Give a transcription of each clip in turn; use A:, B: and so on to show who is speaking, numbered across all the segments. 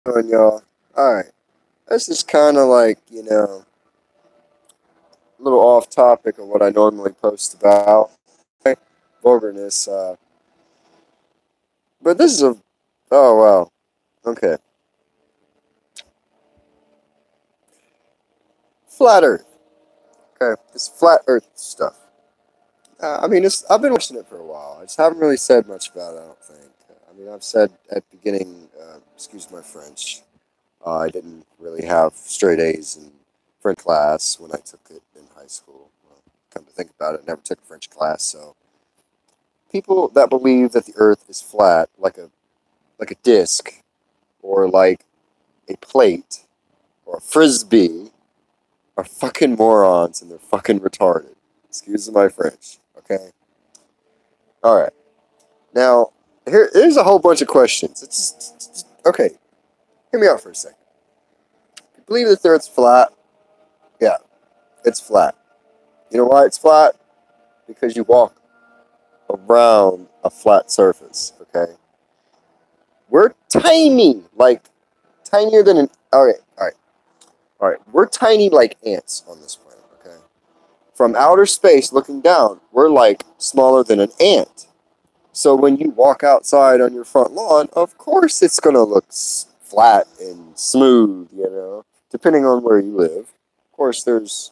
A: Doing, y'all? Alright. This is kind of like, a little off topic of what I normally post about. Vulgarness. But this is a. Oh, wow. Okay. Flat Earth. Okay. This flat Earth stuff. I've been watching it for a while. I just haven't really said much about it, I don't think. I've said at the beginning, excuse my French, I didn't really have straight A's in French class when I took it in high school. Well, come to think about it, I never took a French class. So people that believe that the Earth is flat, like a disc, or like a plate, or a frisbee, are fucking morons and they're fucking retarded. Excuse my French. Okay. All right. Now here's a whole bunch of questions. Okay. Hear me out for a second. You believe that the Earth's flat? Yeah, it's flat. You know why it's flat? Because you walk around a flat surface, okay? We're tiny, like tinier than an. All right. We're tiny like ants on this planet, okay? From outer space looking down, we're like smaller than an ant. So when you walk outside on your front lawn, of course it's gonna look flat and smooth, depending on where you live. Of course, there's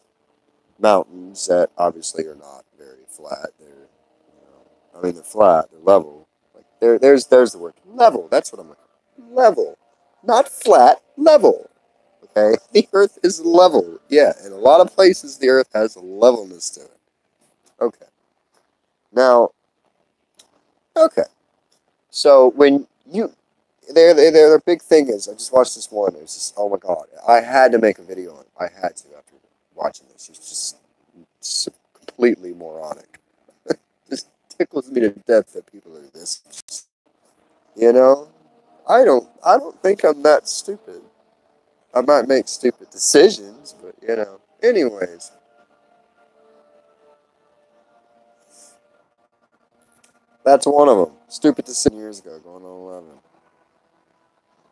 A: mountains that obviously are not very flat. They're flat. They're level. Like there's the word level. That's what I'm looking for. Level, not flat. Level. Okay, the Earth is level. Yeah, in a lot of places the Earth has a levelness to it. Okay. Now, okay. So when you, their big thing is, I just watched this one. It's just, oh my god, I had to make a video on it. I had to after watching this. It's just completely moronic. Just tickles me to death that people are this. You know, I don't think I'm that stupid. I might make stupid decisions, but Anyways, that's one of them. Stupid decision years ago, going on 11.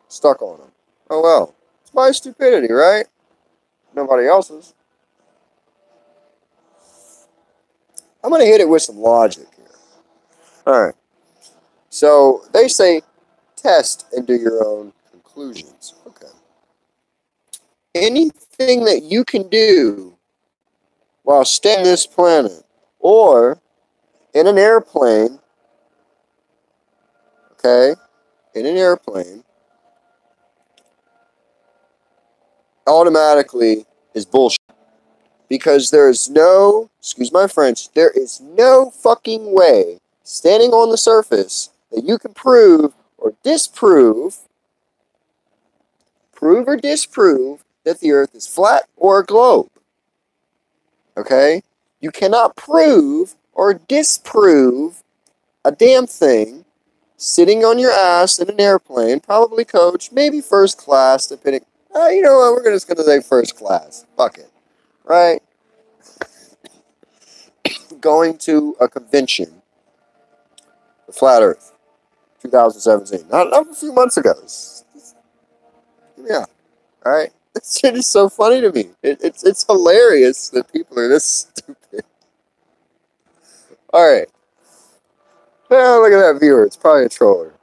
A: Stuck on them. Oh well, it's my stupidity, right? Nobody else's. I'm gonna hit it with some logic here. All right. So they say test and do your own conclusions. Okay. Anything that you can do while staying on this planet or in an airplane, okay, in an airplane, automatically is bullshit. Because there is no, excuse my French, there is no fucking way standing on the surface that you can prove or disprove that the Earth is flat or a globe. Okay? You cannot prove or disprove a damn thing sitting on your ass in an airplane, probably coach, maybe first class, depending. You know what? We're just going to say first class. Fuck it. Right? Going to a convention, the Flat Earth, 2017. Not a few months ago. Yeah. All right. This shit is so funny to me. It's hilarious that people are this stupid. All right. Yeah, look at that viewer. It's probably a troller.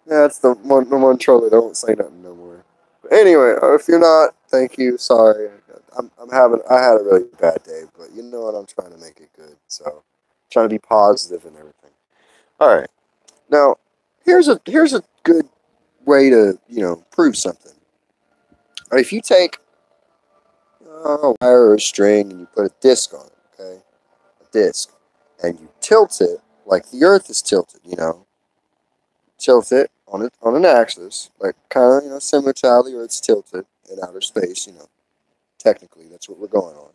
A: Yeah, that's the one troller that won't say nothing no more. But anyway, if you're not, thank you. Sorry. I had a really bad day, but you know what? I'm trying to make it good. So, trying to be positive and everything. All right. Now, here's a good way to prove something. If you take a wire or a string and you put a disc on it, okay, a disc, and you tilt it like the Earth is tilted, tilt it on an axis, like kind of similar to how the Earth's tilted in outer space, technically that's what we're going on.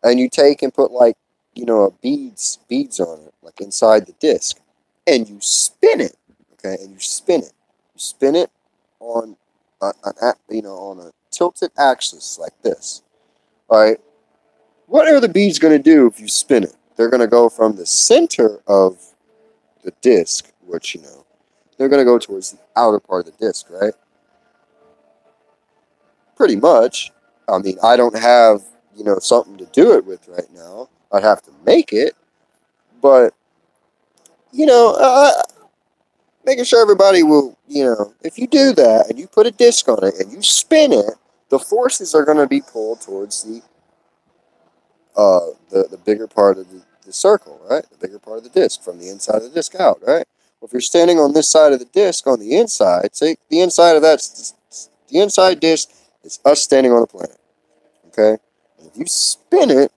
A: And you take and put like a beads on it, like inside the disc, and you spin it, okay, and you spin it on on a tilted axis like this. All right, what are the beads going to do if you spin it? They're going to go from the center of the disc, which they're going to go towards the outer part of the disc, right? pretty much. I mean, I don't have, you know, something to do it with right now. I'd have to make it. But, you know, making sure everybody will, you know, if you do that and you put a disc on it and you spin it, the forces are going to be pulled towards the bigger part of the circle, right? The bigger part of the disc from the inside of the disc out, right? Well, if you're standing on this side of the disc on the inside, say the inside of the inside disc is us standing on the planet, okay? And if you spin it,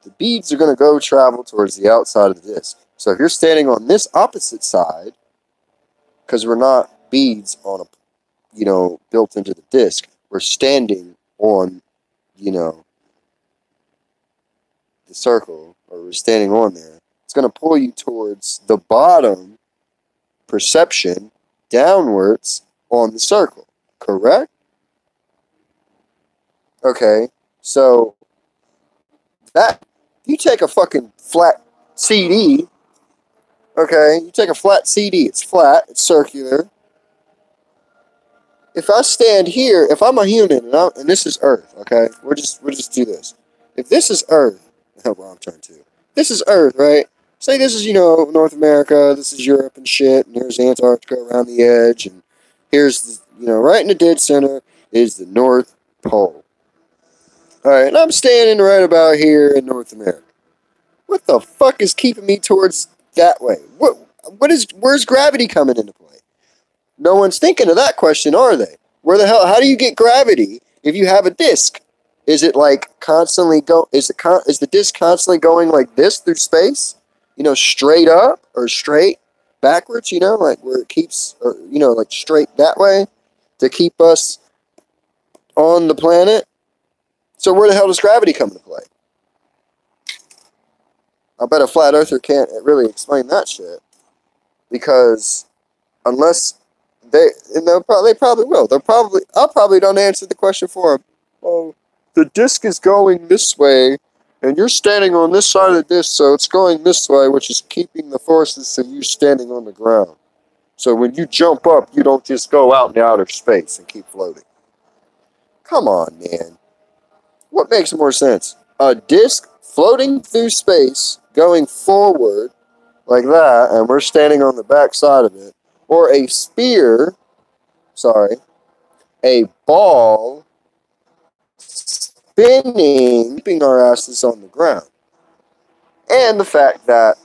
A: the beads are going to go travel towards the outside of the disc. So if you're standing on this opposite side, because we're not beads on a, you know, built into the disc, we're standing on, you know, the circle, or we're standing on there, it's going to pull you towards the bottom perception downwards on the circle, correct? Okay, so that, you take a fucking flat CD, okay, you take a flat CD, it's flat, it's circular. If I stand here, if I'm a human, and this is Earth, okay, we'll just do this. If this is Earth, well, I'm trying to. This is Earth, right? Say this is, you know, North America, this is Europe and shit, and here's Antarctica around the edge, and here's, the, you know, right in the dead center is the North Pole. Alright, and I'm standing right about here in North America. What the fuck is keeping me towards that way? Where's gravity coming into play? No one's thinking of that question, are they? Where the hell, how do you get gravity if you have a disc? Is it like constantly is the disc constantly going like this through space? You know, straight up or straight backwards, you know, like where it keeps, or, you know, like straight that way to keep us on the planet? So where the hell does gravity come into play? I bet a flat earther can't really explain that shit, because unless they probably will. I'll probably don't answer the question for them. Oh, the disc is going this way, and you're standing on this side of the disc, so it's going this way, which is keeping the forces of you standing on the ground. So when you jump up, you don't just go out in outer space and keep floating. Come on, man. What makes more sense? A disc floating through space, going forward like that, and we're standing on the back side of it, or a ball spinning, keeping our asses on the ground. And the fact that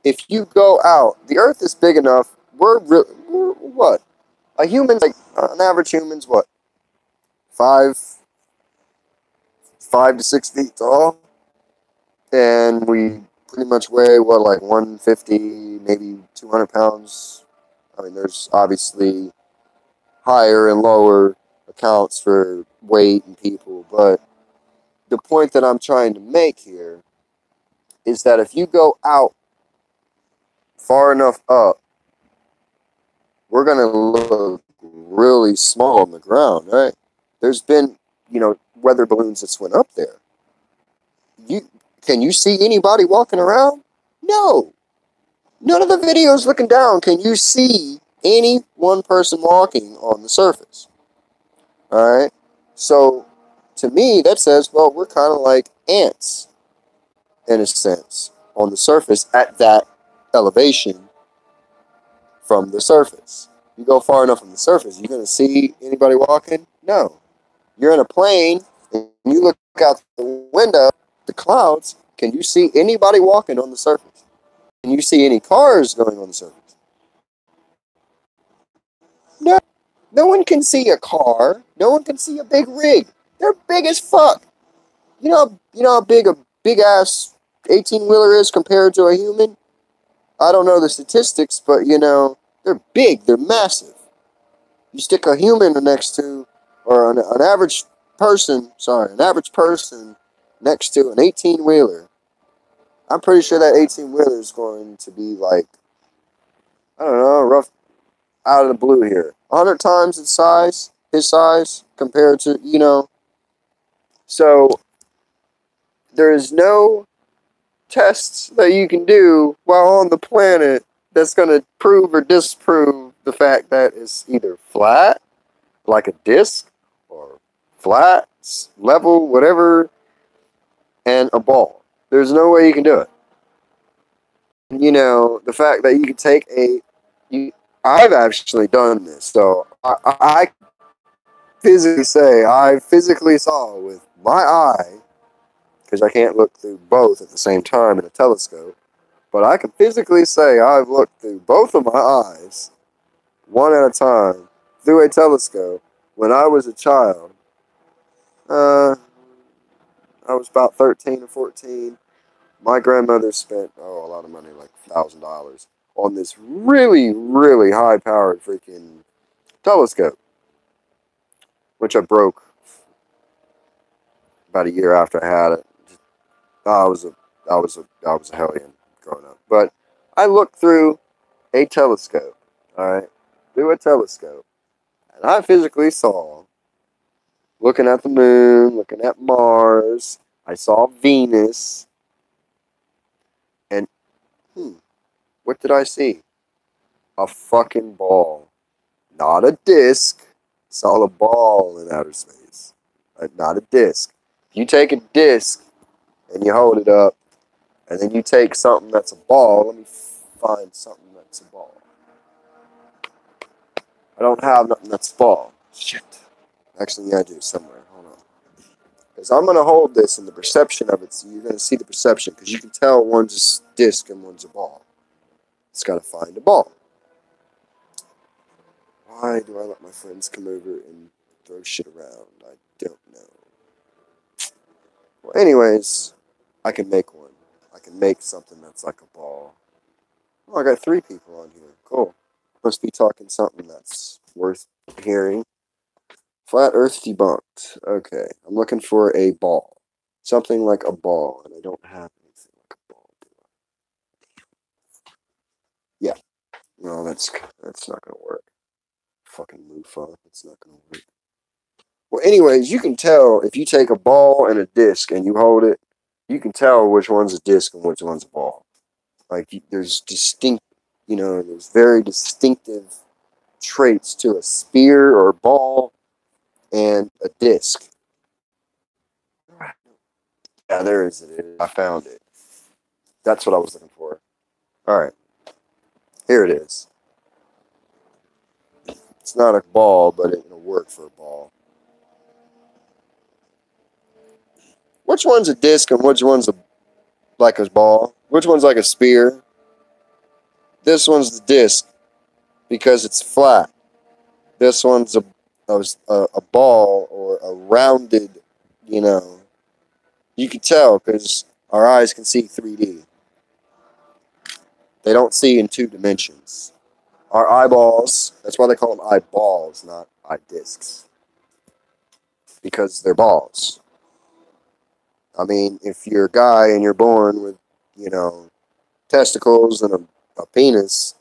A: if you go out, the Earth is big enough, we're what? A human's like, an average human's what? 5 to 6 feet tall. And we pretty much weigh, what, like 150, maybe 200 pounds. I mean, there's obviously higher and lower accounts for weight and people, but the point that I'm trying to make here is that if you go out far enough up, we're going to look really small on the ground, right? There's been, you know, weather balloons that went up there. Can you see anybody walking around? No. None of the videos looking down can you see any one person walking on the surface. Alright? So, to me, that says, well, we're kind of like ants, in a sense, on the surface at that elevation from the surface. You go far enough from the surface, you're going to see anybody walking? No. You're in a plane, and you look out the window, the clouds, can you see anybody walking on the surface? Can you see any cars going on the surface? No. No one can see a car. No one can see a big rig. They're big as fuck. You know how big a big-ass 18-wheeler is compared to a human? I don't know the statistics, but, you know, they're big. They're massive. You stick a human next to, or an average person next to an 18-wheeler, I'm pretty sure that 18-wheeler is going to be like, I don't know, rough out of the blue here. 100 times his size, compared to, you know. So, there is no tests that you can do while on the planet that's going to prove or disprove the fact that it's either flat, like a disc, flat, level, whatever, and a ball. There's no way you can do it. You know, the fact that you can take I've actually done this, so I physically say I physically saw with my eye, because I can't look through both at the same time in a telescope, but I can physically say I've looked through both of my eyes, one at a time, through a telescope when I was a child. I was about 13 or 14. My grandmother spent, a lot of money, like $1,000, on this really, really high-powered freaking telescope, which I broke about a year after I had it. I was a hellion growing up. But I looked through a telescope, all right, through a telescope, and I physically saw, looking at the moon, looking at Mars, I saw Venus, and what did I see? A fucking ball. Not a disc. Saw a ball in outer space. Not a disc. If you take a disc and you hold it up, and then you take something that's a ball, let me find something that's a ball. I don't have nothing that's a ball. Shit. Actually, yeah, I do somewhere. Hold on. Because I'm going to hold this and the perception of it, so you're going to see the perception, because you can tell one's a disc and one's a ball. It's got to find a ball. Why do I let my friends come over and throw shit around? I don't know. Well, anyways, I can make one. I can make something that's like a ball. Oh, I got 3 people on here. Cool. Must be talking something that's worth hearing. Flat Earth debunked. Okay, I'm looking for a ball. Something like a ball, and I don't have anything like a ball. Yeah. No, that's not gonna work. Fucking Mufa. It's not gonna work. Well, anyways, you can tell if you take a ball and a disc and you hold it, you can tell which one's a disc and which one's a ball. Like, there's there's very distinctive traits to a sphere or a ball and a disc. Yeah, there is it. I found it. That's what I was looking for. Alright. Here it is. It's not a ball, but it'll work for a ball. Which one's a disc and which one's like a ball? Which one's like a spear? This one's the disc because it's flat. This one's a ball or a rounded, You can tell because our eyes can see 3D. They don't see in 2 dimensions. Our eyeballs, that's why they call them eyeballs, not eye discs. Because they're balls. I mean, if you're a guy and you're born with, testicles and a penis,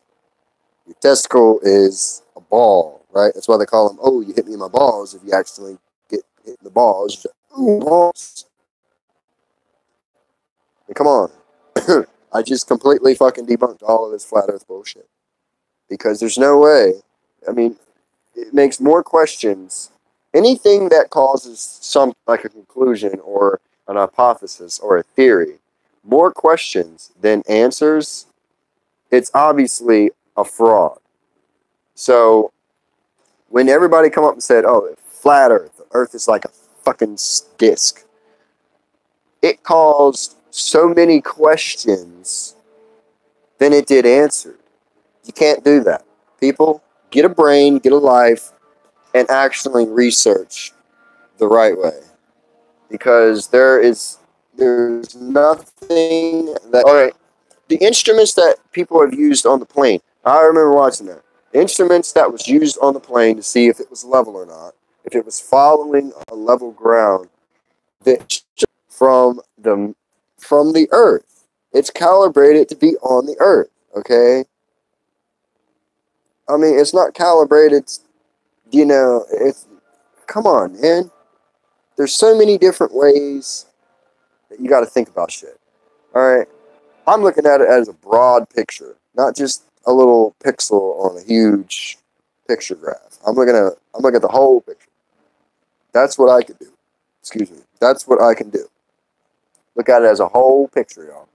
A: your testicle is a ball, right? That's why they call them, oh, you hit me in my balls. If you actually get hit in the balls, ooh, balls. I mean, come on. I just completely fucking debunked all of this flat earth bullshit. Because there's no way. I mean, it makes more questions. Anything that causes some, like a conclusion or an hypothesis or a theory, more questions than answers, it's obviously a fraud. So, when everybody come up and said, oh, flat earth, the earth is like a fucking disc, it caused so many questions than it did answered. You can't do that. People, get a brain, get a life, and actually research the right way. Because there's nothing that... Alright, the instruments that people have used on the plane, I remember watching that. The instruments that was used on the plane to see if it was level or not, if it was following a level ground, from the earth. It's calibrated to be on the earth, okay? I mean, it's not calibrated, it's... Come on, man. There's so many different ways that you got to think about shit. Alright? I'm looking at it as a broad picture, not just a little pixel on a huge picture graph. I'm looking at the whole picture. That's what I could do. Excuse me. That's what I can do. Look at it as a whole picture, y'all.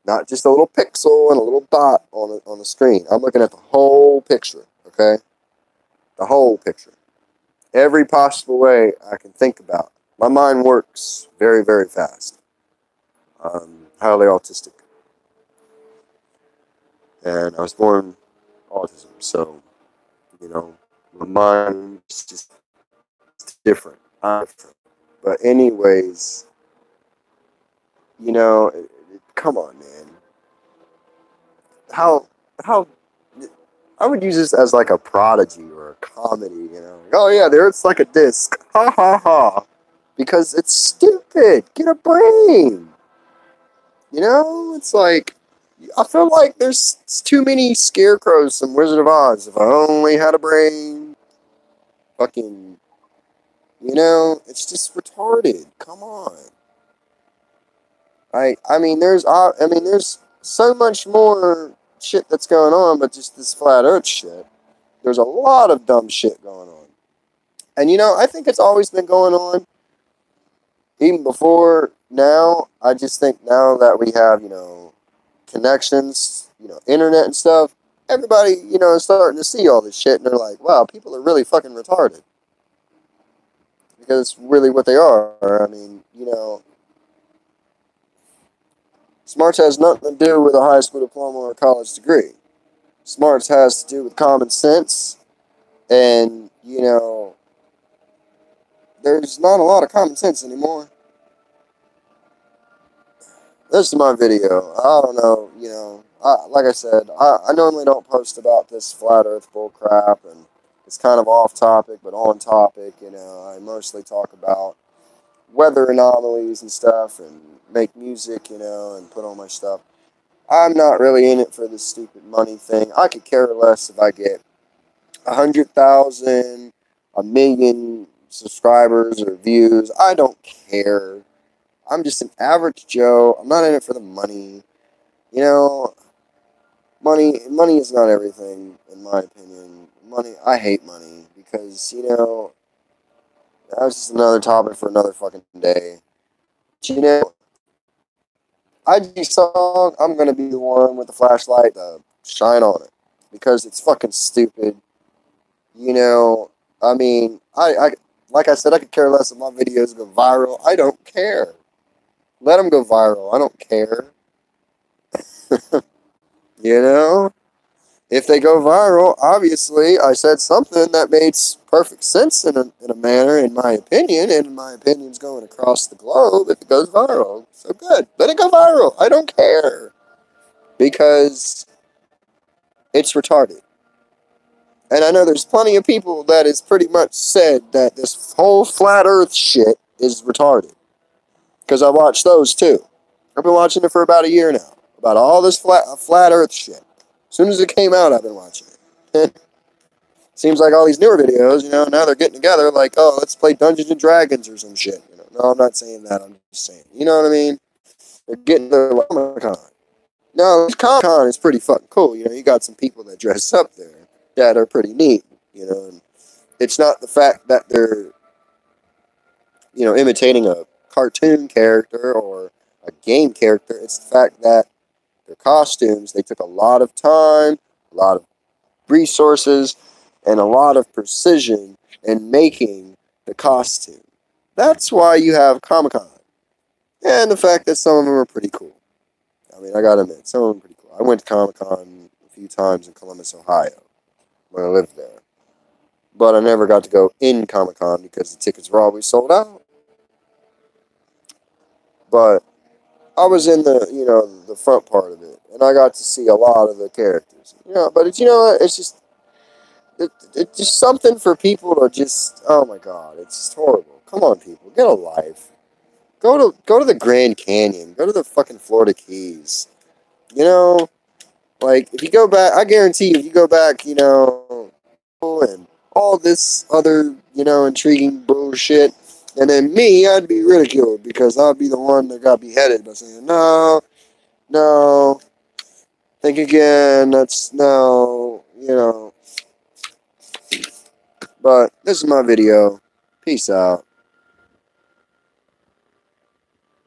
A: Not just a little pixel and a little dot on the screen. I'm looking at the whole picture, okay? The whole picture. Every possible way I can think about. My mind works very, very fast. I'm highly autistic. And I was born autism, so, you know, my mind is just different. I'm different. But anyways, you know, come on, man. How I would use this as like a prodigy or a comedy, you know. Like, oh yeah, there it's like a disc. Ha ha ha. Because it's stupid. Get a brain. You know, it's like I feel like there's too many scarecrows from Wizard of Oz. If I only had a brain, fucking, you know, it's just retarded. Come on. I mean, there's so much more shit that's going on, but just this flat Earth shit. There's a lot of dumb shit going on, and you know, I think it's always been going on, even before now. I just think now that we have, you know, connections, you know, internet and stuff, everybody, you know, is starting to see all this shit, and they're like, wow, people are really fucking retarded, because it's really what they are. I mean, you know. Smarts has nothing to do with a high school diploma or a college degree. Smarts has to do with common sense, and, you know, there's not a lot of common sense anymore. This is my video. I don't know, you know, like I said, I normally don't post about this flat earth bull crap, and it's kind of off topic, but on topic, you know. I mostly talk about weather anomalies and stuff, and make music, you know, and put on my stuff. I'm not really in it for this stupid money thing. I could care less if I get 100,000, a million subscribers or views. I don't care. I'm just an average Joe. I'm not in it for the money. You know, money is not everything, in my opinion. I hate money because, you know, that's just another topic for another fucking day. But, you know, IG song, I'm gonna be the one with the flashlight to shine on it because it's fucking stupid. You know, I mean, I like I said, I could care less if my videos go viral. I don't care. Let them go viral. I don't care. You know, if they go viral, obviously I said something that made perfect sense in a manner, in my opinion, and my opinion's going across the globe if it goes viral. So good. Let it go viral. I don't care. Because it's retarded. And I know there's plenty of people that has pretty much said that this whole flat earth shit is retarded. Because I watched those too. I've been watching it for about a year now. About all this flat earth shit. As soon as it came out, I've been watching it. Seems like all these newer videos, you know, now they're getting together like, oh, let's play Dungeons and Dragons or some shit. You know, no, I'm not saying that. I'm just saying, you know what I mean? They're getting their Comic-Con. No, Comic-Con is pretty fucking cool. You know, you got some people that dress up there that are pretty neat. You know, and it's not the fact that they're, you know, imitating a cartoon character or a game character. It's the fact that their costumes, they took a lot of time, a lot of resources, and a lot of precision in making the costume. That's why you have Comic-Con. And the fact that some of them are pretty cool. I mean, I gotta admit, some of them are pretty cool. I went to Comic-Con a few times in Columbus, Ohio, when I lived there. But I never got to go in Comic-Con because the tickets were always sold out. But I was in the, you know, the front part of it, and I got to see a lot of the characters. You know, but it's, you know, it's just, it's just something for people to just, oh my God, it's just horrible. Come on, people, get a life. Go to the Grand Canyon. Go to the fucking Florida Keys. You know, like, if you go back, I guarantee you, if you go back, you know, and all this other, you know, intriguing bullshit, and then me, I'd be ridiculed because I'd be the one that got beheaded by saying, no, no, think again, that's, no, you know. But this is my video. Peace out.